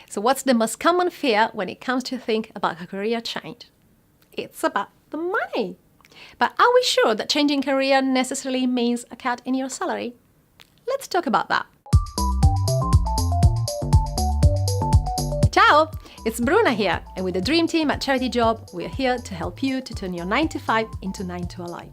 So what's the most common fear when it comes to think about a career change? It's about the money. But are we sure that changing career necessarily means a cut in your salary? Let's talk about that. Ciao! It's Bruna here, and with the dream team at CharityJob, we are here to help you to turn your 9 to 5 into 9 to a life.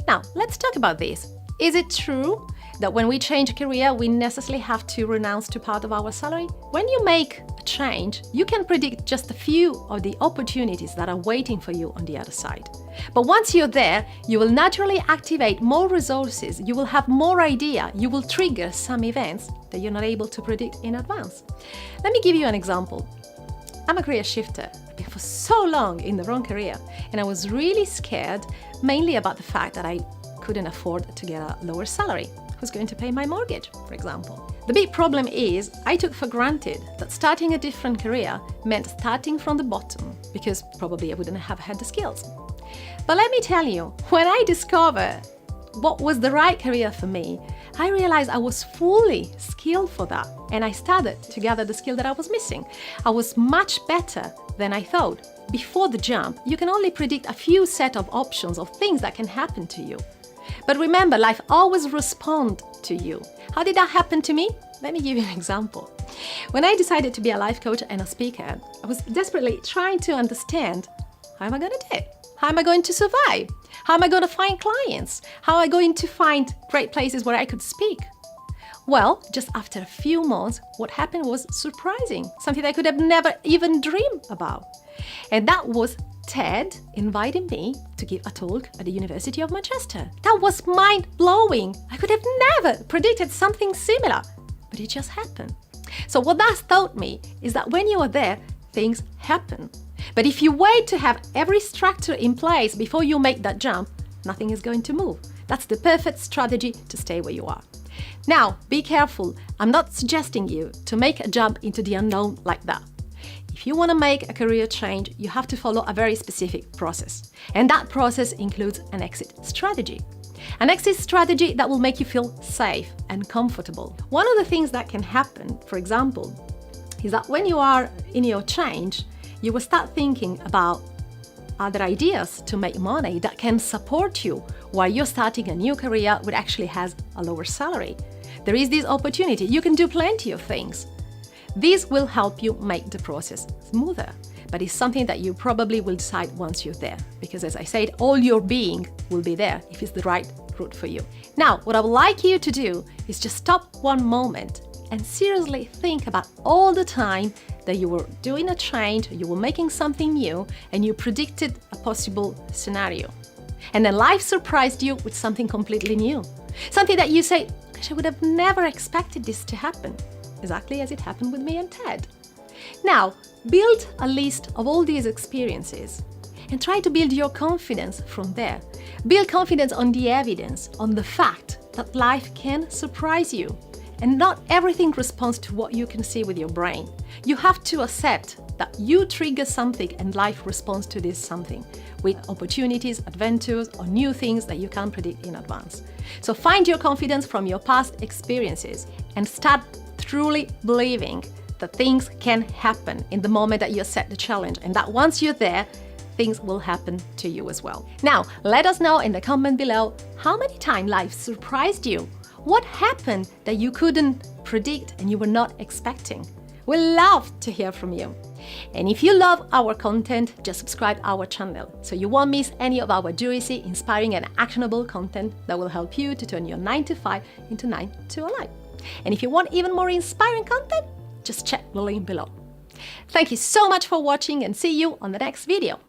Now, let's talk about this. Is it true that when we change career, we necessarily have to renounce to part of our salary? When you make a change, you can predict just a few of the opportunities that are waiting for you on the other side. But once you're there, you will naturally activate more resources, you will have more idea, you will trigger some events that you're not able to predict in advance. Let me give you an example. I'm a career shifter. I've been for so long in the wrong career, and I was really scared, mainly about the fact that I couldn't afford to get a lower salary. Who's going to pay my mortgage, for example? The big problem is I took for granted that starting a different career meant starting from the bottom, because probably I wouldn't have had the skills. But let me tell you, when I discovered what was the right career for me, I realized I was fully skilled for that, and I started to gather the skill that I was missing. I was much better than I thought. Before the jump, you can only predict a few set of options of things that can happen to you. But remember, life always responds to you. How did that happen to me? Let me give you an example. When I decided to be a life coach and a speaker, I was desperately trying to understand, how am I going to do it? How am I going to survive? How am I going to find clients? How am I going to find great places where I could speak? Well, just after a few months, what happened was surprising, something I could have never even dreamed about. And that was Ted invited me to give a talk at the University of Manchester. That was mind-blowing. I could have never predicted something similar, but it just happened. So what that taught me is that when you are there, things happen. But if you wait to have every structure in place before you make that jump, nothing is going to move. That's the perfect strategy to stay where you are. Now, be careful. I'm not suggesting you to make a jump into the unknown like that. If you want to make a career change, you have to follow a very specific process. And that process includes an exit strategy. An exit strategy that will make you feel safe and comfortable. One of the things that can happen, for example, is that when you are in your change, you will start thinking about other ideas to make money that can support you while you're starting a new career which actually has a lower salary. There is this opportunity. You can do plenty of things. This will help you make the process smoother, but it's something that you probably will decide once you're there, because as I said, all your being will be there if it's the right route for you. Now, what I would like you to do is just stop one moment and seriously think about all the time that you were doing a change, you were making something new, and you predicted a possible scenario. And then life surprised you with something completely new. Something that you say, gosh, I would have never expected this to happen. Exactly as it happened with me and Ted. Now, build a list of all these experiences and try to build your confidence from there. Build confidence on the evidence, on the fact that life can surprise you. And not everything responds to what you can see with your brain. You have to accept that you trigger something and life responds to this something with opportunities, adventures, or new things that you can't predict in advance. So find your confidence from your past experiences and start truly believing that things can happen in the moment that you set the challenge, and that once you're there, things will happen to you as well. Now, let us know in the comment below how many times life surprised you. What happened that you couldn't predict and you were not expecting? We'd love to hear from you. And if you love our content, just subscribe our channel so you won't miss any of our juicy, inspiring and actionable content that will help you to turn your 9 to 5 into 9 to a life. And if you want even more inspiring content, just check the link below. Thank you so much for watching and see you on the next video.